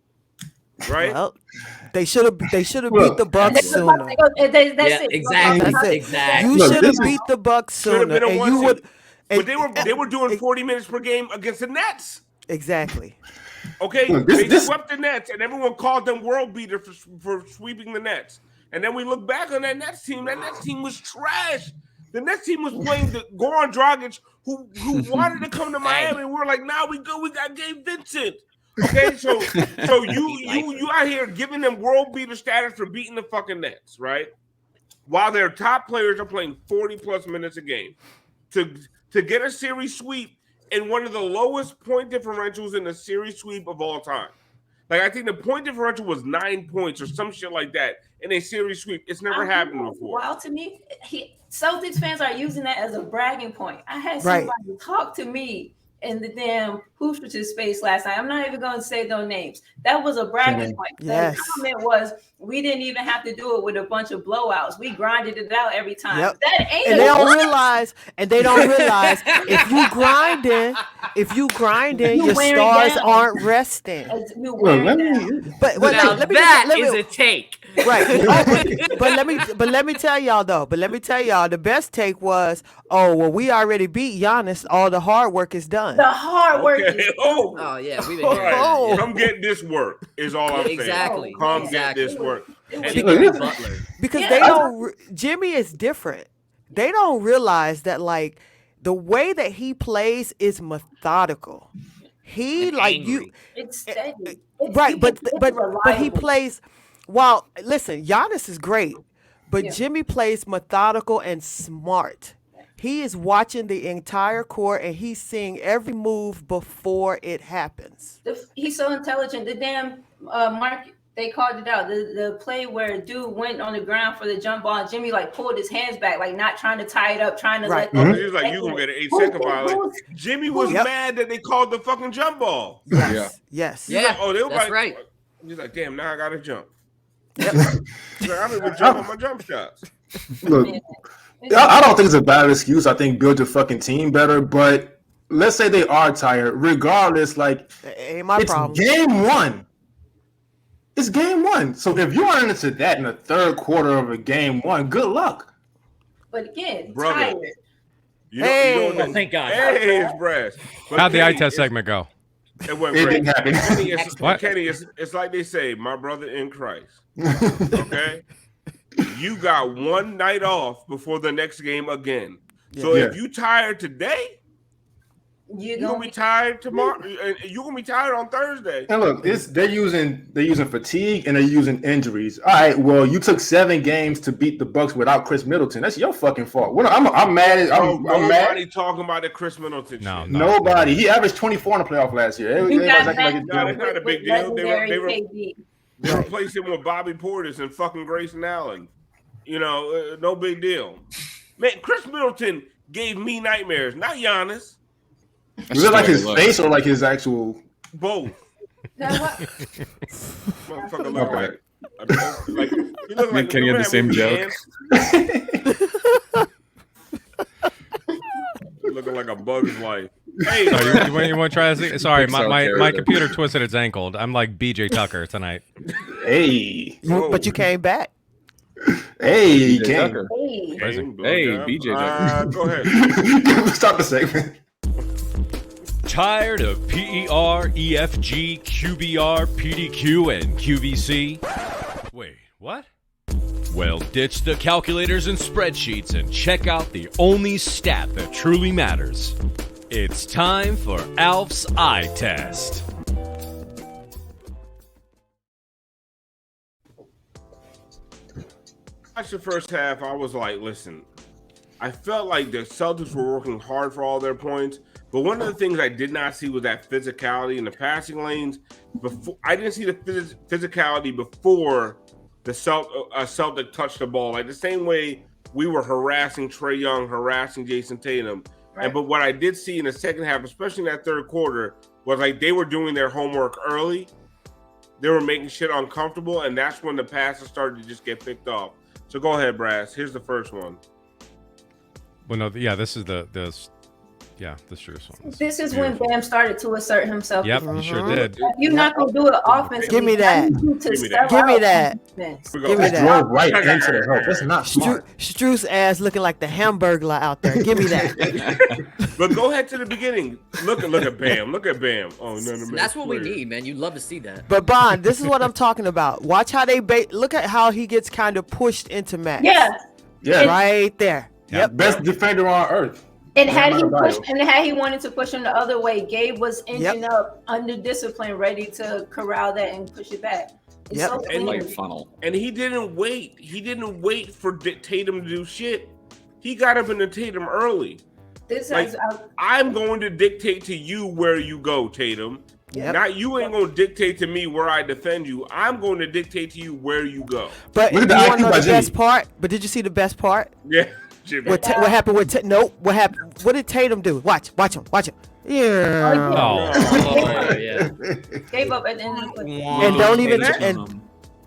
Right? Well, they should have beat the Bucks sooner. Exactly. You should have beat the Bucks sooner. And you would. But they were doing 40 minutes per game against the Nets. Exactly. Okay, they swept the Nets, and everyone called them world beater for sweeping the Nets. And then we look back on that Nets team. That Nets team was trash. The Nets team was playing the Goran Dragic, who wanted to come to Miami. And we're like, nah, we good. We got Gabe Vincent. Okay, so you out here giving them world beater status for beating the fucking Nets, right? While their top players are playing 40+ minutes a game to get a series sweep in one of the lowest point differentials in the series sweep of all time. Like, I think the point differential was 9 points or some shit like that in a series sweep. It's never happened before. Well, to me, Celtics fans are using that as a bragging point. I had somebody talk to me in the damn Hoopsters space last night. I'm not even going to say those names. That was a bragging point. Yes. The comment was, we didn't even have to do it with a bunch of blowouts. We grinded it out every time. Yep. That ain't. And they don't realize if you grinding, your stars aren't resting. But that is a take. Right. But let me tell y'all though. The best take was, oh well, we already beat Giannis. All the hard work is done. The hard work Oh yeah, we've been All hearing right, that, yeah. come get this work is all I'm saying. Exactly. Come Exactly. get this work. It And was- Butler. Because Yeah. they don't. Jimmy is different. They don't realize that like the way that he plays is methodical. He And like angry. you It's steady. right, but It's but he reliable. plays. While listen, Giannis is great, but Yeah. Jimmy plays methodical and smart. He is watching the entire court and he's seeing every move before it happens. He's so intelligent. The damn Mark, they called it out. The play where dude went on the ground for the jump ball, and Jimmy like pulled his hands back, like not trying to tie it up, trying to Right. let. he was like, you gonna get an 8-second violation. Jimmy was Yep. mad that they called the fucking jump ball. Yes. Yes. He's like, oh, they were that's like, right. He's like, damn, now I gotta jump. Yep. He's like, I don't even jump on my jump shots. Look, I don't think it's a bad excuse. I think build your fucking team better. But let's say they are tired. Regardless, like Ain't my it's problem. game one. It's game one. So if you run into that in the third quarter of a game one, good luck. But again, Brother. tired. You know, Hey. you know Oh, thank God. Hey, it's Brass. But How'd the eye Kenny, test it's- segment go? It went It great. didn't happen. Kenny, it's, What? Kenny, it's like they say, my brother in Christ. Okay? You got one night off before the next game again. So Yeah. if you tired today, You're you're gonna be tired tomorrow, and you're gonna be tired on Thursday. And look, they're using fatigue and they're using injuries. All right, well, you took 7 games to beat the Bucks without Chris Middleton. That's your fucking fault. I'm mad. I'm Nobody mad. talking about the Chris Middleton No, shit. no. Nobody. He averaged 24 in the playoff last year. You Everybody's got acting like back it's No, it's not a big deal. They legendary KD. replaced him with Bobby Portis and fucking Grayson Allen. You know, no big deal. Man, Chris Middleton gave me nightmares, not Giannis. Was it like his face or like his actual? Both. Now what? Motherfucker look like he look Me and Kenny had the same joke. Looking like a bug's life. Hey, Oh, you want to try this? Sorry, Pixar my character. computer twisted its ankle. I'm like BJ Tucker tonight. Hey, But you came back. hey, BJ King. Tucker. Hey. Hey, BJ Tucker. Go ahead. Stop the segment. Tired of PER, EFG, QBR, PDQ, and QVC? Wait, what? Well, ditch the calculators and spreadsheets and check out the only stat that truly matters. It's time for Alf's eye test. Watched the first half, I was like, listen, I felt like the Celtics were working hard for all their points, but one of the things I did not see was that physicality in the passing lanes. Before I didn't see the physicality before the Celtic touched the ball, like the same way we were harassing Trae Young, harassing Jason Tatum. Right. But what I did see in the second half, especially in that third quarter, was like they were doing their homework early. They were making shit uncomfortable, and that's when the passes started to just get picked off. So go ahead, Brass. Here's the first one. Well, no, yeah, this is the truest one. This is when Bam started to assert himself. Yep, you sure did. If you're not gonna do it offensively, Give me that. I need you to Give me step that. Give me out that. defense. We go. Give me Just that. drove right into the help. That's not smart. Struce ass looking like the Hamburglar out there. Give me that. But go ahead to the beginning. Look at Bam. Look at Bam. Oh, no, no, That's what we need, man. You'd love to see that. But Bond, this is what I'm talking about. Watch how they look at how he gets kind of pushed into Max. Yeah. Yeah, Right there. Yep. best defender on earth. And had he Bio. pushed, and had he wanted to push him the other way, Gabe was inching up under discipline, ready to corral that and push it back. It's Yep. so And clean. Light funnel. And he didn't wait. He didn't wait for Tatum to do shit. He got up into Tatum early. This Like, has I'm going to dictate to you where you go, Tatum. Yep. Not you ain't going to dictate to me where I defend you. I'm going to dictate to you where you go. But Look you at the want to IQ know by the Jimmy. best part? But did you see the best part? Yeah, Jimmy. What happened with nope? What happened? What did Tatum do? Watch him. Yeah. Oh, yeah. gave up at the end of the play. And don't even Tatum.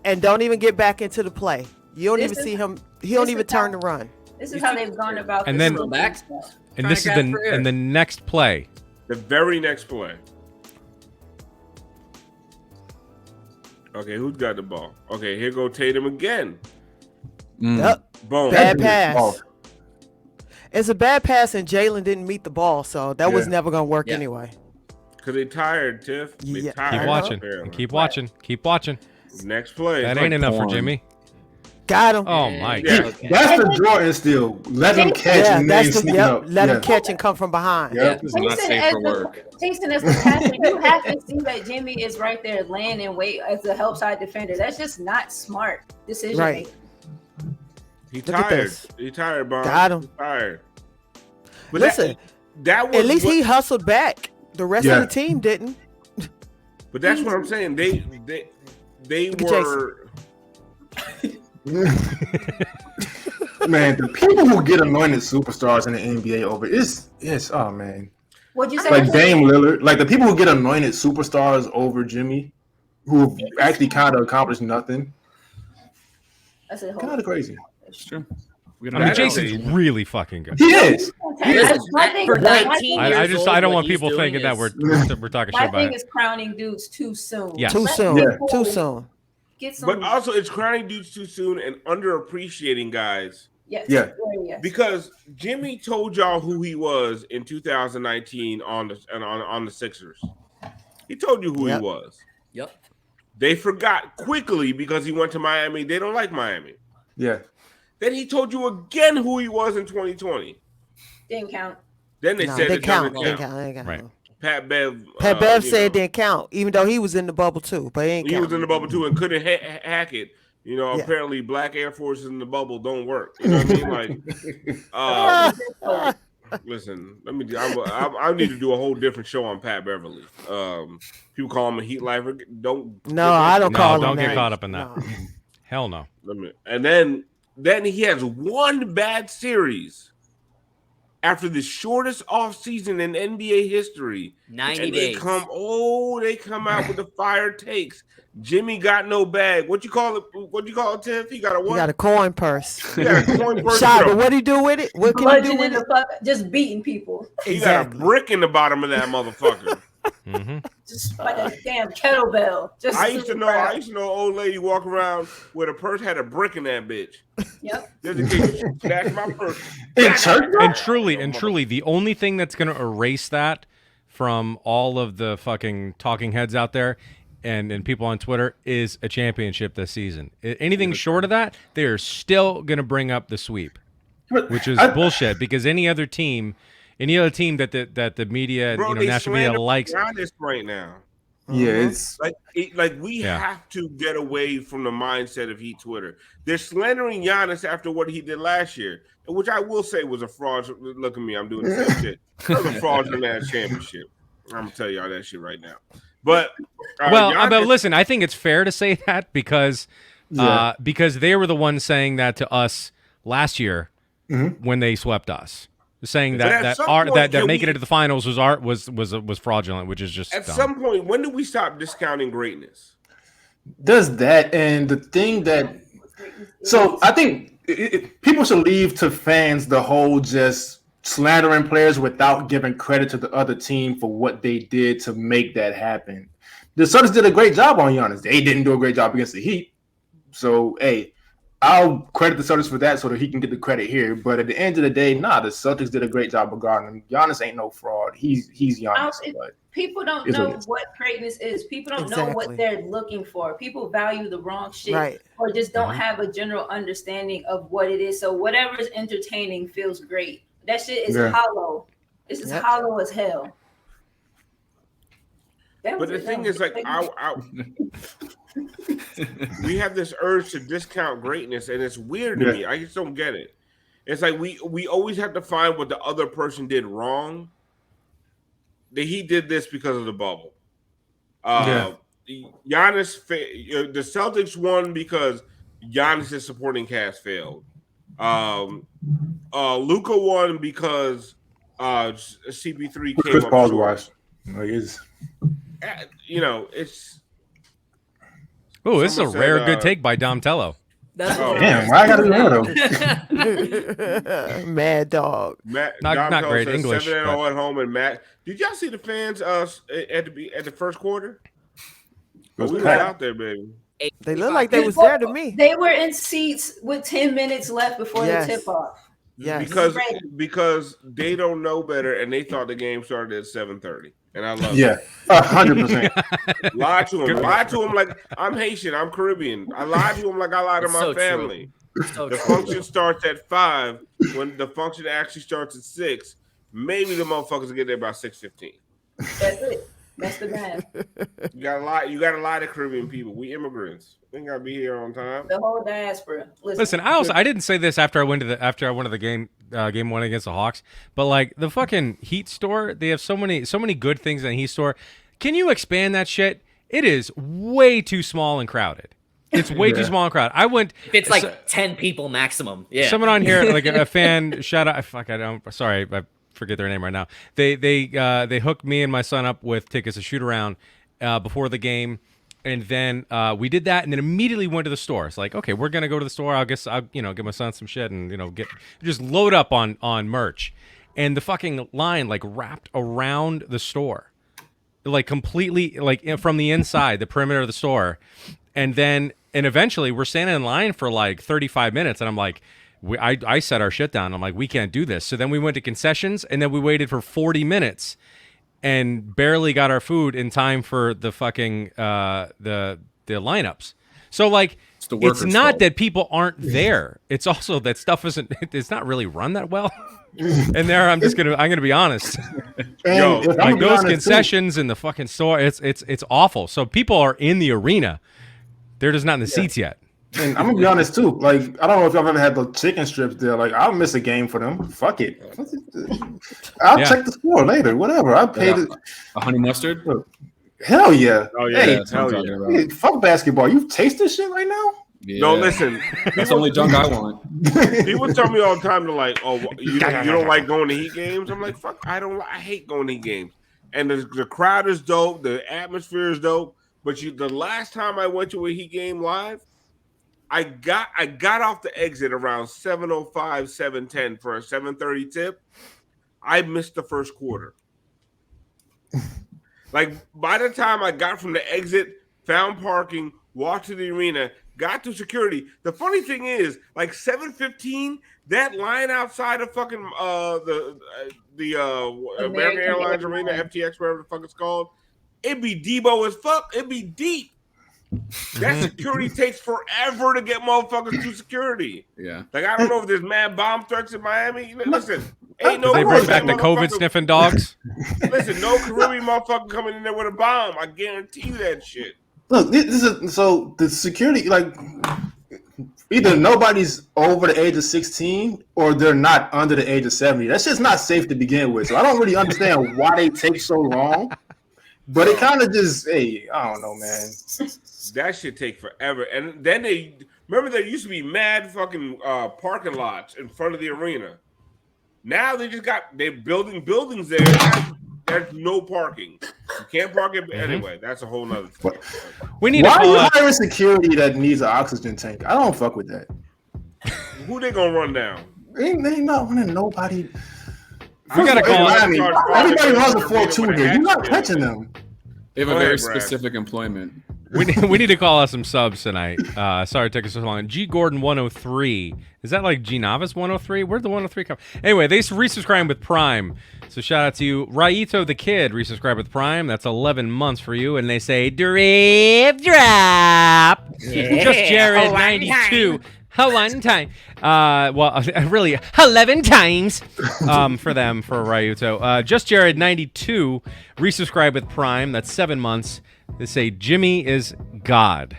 and don't even get back into the play. You don't This even is- see him. He don't this even is how- turn to run. This is how they've gone about. And this then- little Back. stuff. and this is Trying to grab the career. and the next play. The very next play. Okay, who's got the ball? Okay, here go Tatum again. Yep. Boom. Bad Oh. pass. It's a bad pass, and Jalen didn't meet the ball, so that was Yeah. never gonna work Yeah. anyway. Because they tired, Tiff. They Yeah. tired. Keep watching. apparently. And keep watching. Keep watching. Next play. That like ain't enough for porn. Jimmy. Got him. Oh my Yeah. god. That's the Jordan still. Let him catch Yeah, and then that's the sneak up. let him Yeah. catch and come from behind. Yeah. This is not safe for work. Jason, as the passer, you have to see that Jimmy is right there laying in wait as a help side defender. That's just not smart decision Right. making. He Look at tired. this. He tired, Bond. Got him. He tired. But Listen, that was at least what, he hustled back. The rest Yeah. of the team didn't. But that's what I'm saying. They Look at were. Man, the people who get anointed superstars in the NBA over it's oh man. What'd you say? Like Dame Lillard, like the people who get anointed superstars over Jimmy, who have actually kind of accomplished nothing. I said, hold Kind on. of crazy. It's true. I mean, Jason's really fucking good. He is. My thing- For my 19 thing- I years just old, I don't what want he's people doing thinking that is- we're talking My shit about thing it. is crowning dudes too soon. Yeah. Too Let soon. people Too soon. Get some. But also, it's crowning dudes too soon and underappreciating guys. Yes. Yeah. Yes. Because Jimmy told y'all who he was in 2019 on the Sixers. He told you who Yep. he was. Yep. They forgot quickly because he went to Miami. They don't like Miami. Yeah. Then he told you again who he was in 2020. Didn't count. Then they No, said they it count. doesn't They count. count. They count. Right. Pat Bev. Pat Bev you said know, it didn't count, even though he was in the bubble too. But he ain't he count. was in the bubble too and couldn't hack it. You know, Yeah. apparently black Air Forces in the bubble don't work. You know what I mean? Like, listen, I need to do a whole different show on Pat Beverly. People call him a heat lifer. Don't. No, I don't No, call him don't that. get caught up in that. No. Hell no. And then he has one bad series after the shortest offseason in NBA history. 90 and days. They come out with the fire takes. Jimmy got no bag. What you call it, Tiff? He got a He what? got a coin purse. He got a coin purse. Shot, but what he do with it? What can he do Bludgeoning with the it? fuck, just beating people. He got a Exactly. brick in the bottom of that motherfucker. Mm-hmm. Just like a damn kettlebell. Just I used to know an old lady walk around with a purse had a brick in that bitch. Yep. Just in case you snatch my purse. In church? And truly, the only thing that's going to erase that from all of the fucking talking heads out there and people on Twitter is a championship this season. Anything short of that, they're still going to bring up the sweep, which is bullshit because any other team that the media, Bro, national media likes. Giannis right now. Yeah, it's Like we Yeah. have to get away from the mindset of Heat Twitter. They're slandering Giannis after what he did last year, which I will say was a fraud. Look at me, I'm doing the same shit. It was a fraudulent ass championship. I'm gonna tell y'all that shit right now. But But listen, I think it's fair to say that because they were the ones saying that to us last year when they swept us, saying But at that some our, point, that can making we- it to the finals was fraudulent, which is just at dumb. some point, when do we stop discounting greatness? does that, and the thing that so I think people should leave to fans the whole just slandering players without giving credit to the other team for what they did to make that happen. The Celtics did a great job on Giannis. They didn't do a great job against the Heat. So, hey, I'll credit the Celtics for that so that he can get the credit here. But at the end of the day, the Celtics did a great job of guarding him. Giannis ain't no fraud. He's Giannis. But People don't It's know what it is. what greatness is. People don't know Exactly. what they're looking for. People value the wrong shit Right. or just don't have a general understanding of what it is. So whatever is entertaining feels great. That shit is Yeah. hollow. This is Yep. hollow as hell. That But was the it. thing That is, was- like, we have this urge to discount greatness, and it's weird to me. I just don't get it. It's like we always have to find what the other person did wrong. He did this because of the bubble. Giannis, the Celtics won because Giannis' supporting cast failed. Luka won because CP3 came Chris up Paul's short. watch. It's It's Ooh, this is a Someone rare said, good take by Dom Tello. That's Oh, what damn. Why I gotta do that though? Mad dog. Matt. Not Dom Tello great says English, 7-0 but- at home, and Matt. Did y'all see the fans at the first quarter? We were packed. out there, baby. They look like they was there to me. They were in seats with 10 minutes left before Yes. the tip off. Yes. Because Right. because they don't know better, and they thought the game started at 7:30. and I love Yeah, 100%. Lie to him like I'm Haitian, I'm Caribbean. I lie to him like I lie to It's my so true. family. So The true. function starts at 5. When the function actually starts at 6, maybe the motherfuckers will get there by 6:15. That's it. That's the math. You gotta lie. You gotta lie to Caribbean people. We immigrants. We ain't gotta be here on time. The whole diaspora. Listen, I didn't say this after I went to the game one against the Hawks, but like the fucking Heat store, they have so many good things in the Heat store. Can you expand that shit? It is way too small and crowded. It's way too small and crowded. I went. It's like 10 people maximum. Yeah. Someone on here, like a fan, shout out. Sorry, I forget their name right now. They hooked me and my son up with tickets to shoot around before the game, and then we did that, and then immediately went to the store. It's like, okay, we're gonna go to the store. I'll get my son some shit, and just load up on merch, and the fucking line like wrapped around the store, like completely like from the inside, the perimeter of the store, and eventually we're standing in line for like 35 minutes, and I'm like. I set our shit down. I'm like, we can't do this. So then we went to concessions, and then we waited for 40 minutes and barely got our food in time for the fucking the lineups. So like, it's not that people aren't there. It's also that stuff it's not really run that well. And there, I'm gonna be honest. Like those concessions in the fucking store, it's awful. So people are in the arena. They're just not in the seats yet. And I'm gonna be honest too. Like, I don't know if y'all ever had the chicken strips there. Like, I'll miss a game for them. Fuck it. I'll check the score later. Whatever. I paid it. A honey mustard. Hell yeah. Oh yeah. Hey, Hell yeah. Hey, fuck basketball. You taste this shit right now? Yeah. No, listen. That's the only junk I want. People tell me all the time, they're like, "Oh, you don't like going to Heat games?" I'm like, "Fuck, I hate going to Heat games." And the crowd is dope. The atmosphere is dope. But the last time I went to a Heat game live. I got off the exit around 7:05, 7:10 for a 7:30 tip. I missed the first quarter. Like by the time I got from the exit, found parking, walked to the arena, got to security. The funny thing is, like 7:15, that line outside of fucking the American Airlines Arena, FTX, whatever the fuck it's called, it'd be Debo as fuck. It'd be deep. That security takes forever to get motherfuckers to security. Yeah. Like, I don't know if there's mad bomb threats in Miami. Listen, ain't no. They bring back the COVID sniffing dogs. Listen, no Caribbean motherfucker coming in there with a bomb. I guarantee you that shit. Look, this is so the security, like, either nobody's over the age of 16 or they're not under the age of 70. That's just not safe to begin with. So I don't really understand why they take so long. But it kind of just, hey, I don't know, man. That shit take forever. And then remember there used to be mad fucking parking lots in front of the arena. Now they're building buildings there. There's no parking. You can't park it anyway. That's a whole nother thing. Why are you hiring security that needs an oxygen tank? I don't fuck with that. Who they gonna run down? They not running nobody. We gotta call everybody runs a 4-2 here. You're not catching them. They have a very specific employment. We need to call out some subs tonight. Sorry it took us so long. G Gordon 103. Is that like G Navis 103? Where'd the 103 come? Anyway, they resubscribe with Prime. So shout out to you. Raito the Kid resubscribe with Prime. That's 11 months for you. And they say drip drop. Yeah. Just Jared 92. One time. Well, really, 11 times for them, for Ryuto. Just Jared 92 resubscribe with Prime. That's 7 months. They say Jimmy is God.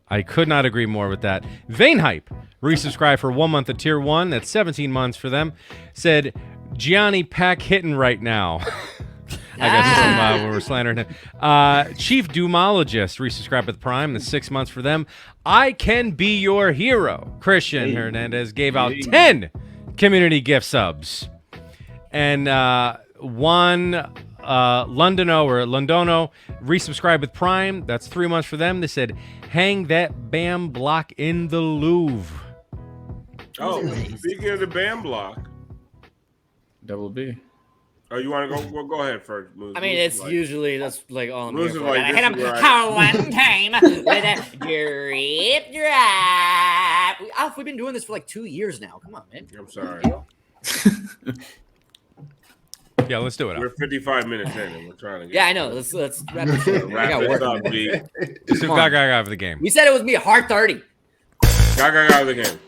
I could not agree more with that. Vane Hype resubscribe for 1 month at tier 1. That's 17 months for them. Said Gianni Pack hitting right now. I guess from when we're slandering him. Chief Dumologist resubscribe with Prime. That's 6 months for them. I can be your hero. Christian Hernandez gave out 10 community gift subs. And one Londono resubscribe with Prime. That's 3 months for them. They said, hang that BAM block in the Louvre. Oh, speaking of the BAM block. Double B. Oh, you want to go? Well, go ahead first. Moose. I mean, it's like, usually that's like all I'm here for. Like, I hit him one time with a drip drop. We've been doing this for like 2 years now. Come on, man. I'm sorry. Yeah, let's do it. We're 55 minutes in, and we're trying to get. Yeah, I know. Let's wrap this up. I Wrap got this work. up, B. Let's do Gaga for the game. We said it was me a hard 30. Gaga the game.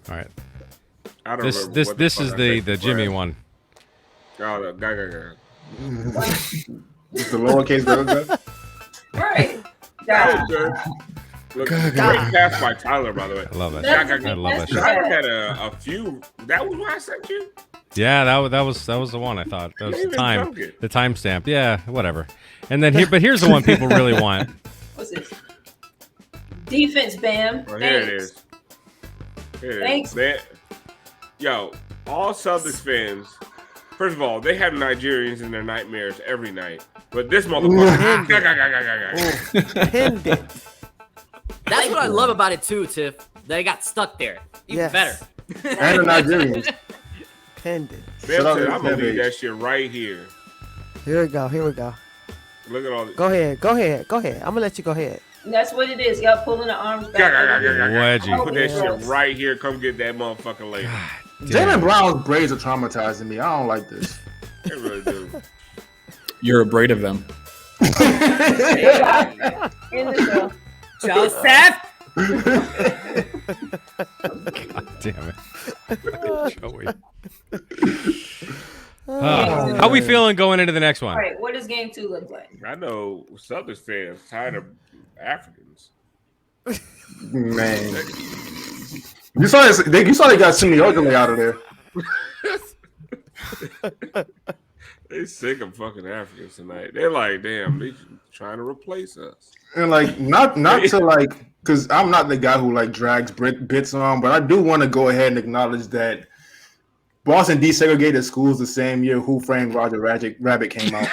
All right. I don't This remember what this fuck is I the picked Jimmy for. one. Oh, the Gaga. Just the lowercase Gaga. Right. That was good. Look, great pass by Tyler, by the way. I love that. That's shit. I love that shit. Tyler had a few. That was what I sent you. Yeah, that was the one I thought. That was the Even time. dunk it. The timestamp. Yeah, whatever. And then but here's the one people really want. What's this? Defense, Bam. Oh, here it is. Here it is. Yo, all Celtics fans. First of all, they have Nigerians in their nightmares every night. But this motherfucker. Pinned it. That's what I love about it too, Tiff. They got stuck there. Even Yes. better. And the Nigerians. Pinned it. Bam out said, to I'm going to leave Cabbage. that shit right here. Here we go. Here we go. Look at all this. Go ahead. Go ahead. Go ahead. I'm gonna let you go ahead. And that's what it is. Y'all pulling the arms back. Wedgie. Put that shit right here. Come get that motherfucker later. Jalen Brown's braids are traumatizing me. I don't like this. They really do. You're afraid of them. In the show. Joseph! God damn it. Joey. How we feeling going into the next All one? right, what does game 2 look like? I know Celtics fans tired of Africans. Man. You saw they got Simi Ojeleye out of there. They sick of fucking Africans tonight. They're like, damn, they trying to replace us. And like not to like, because I'm not the guy who like drags bits on, but I do want to go ahead and acknowledge that Boston desegregated schools the same year Who Framed Roger Rabbit came out.